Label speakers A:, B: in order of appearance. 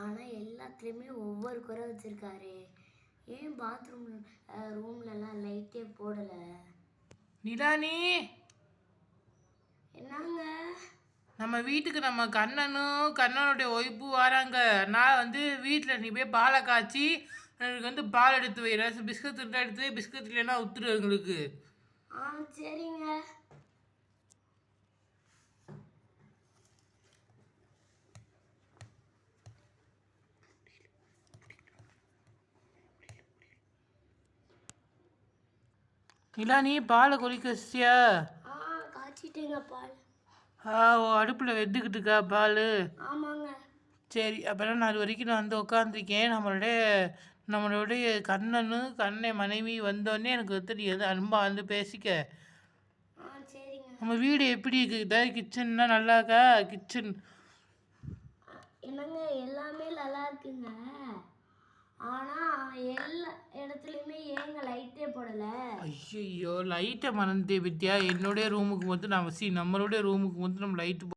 A: ஆனால் எல்லாத்துலேயுமே ஒவ்வொரு குறை வச்சுருக்காரு. ஏன் ரூம்லலாம் லைட்டே போடலை?
B: நிலானி,
A: என்னங்க?
B: நம்ம வீட்டுக்கு நம்ம கண்ணனுடைய ஒய்ஃபும் வராங்க. நான் வீட்டில் நீ போய் பாலை காய்ச்சி எனக்கு பால் எடுத்து வை. பிஸ்கட் இருந்தால் எடுத்து பிஸ்கட் இல்லைன்னா உத்துரு எங்களுக்கு.
A: சரிங்க.
B: நிலானி, பாலை கொதிக்க வச்சியா?
A: காய்ச்சிட்டேங்க பால்.
B: அடுப்பில் வெந்துக்கிட்டு இருக்கா பால்?
A: ஆமாங்க.
B: சரி, அப்புறம் நான் அது வரைக்கும் நான் உட்காந்துருக்கேன். நம்மளுடைய கண்ணை மனைவி வந்தோடனே எனக்கு நீ அன்பா பேசிக்க.
A: சரிங்க.
B: நம்ம வீடு எப்படி இருக்குது? கிச்சன்னா நல்லா இருக்கா? கிச்சன்
A: என்னங்க எல்லாமே நல்லா இருக்குங்க. ஆனால் எல்லா இடத்துலையுமே ஏங்க லைட்டே போடலை?
B: ஐயோ, லைட்டை மறந்துட்டே வித்தியா. என்னுடைய ரூமுக்கு நம்மளுடைய ரூமுக்கு நம்ம லைட்டு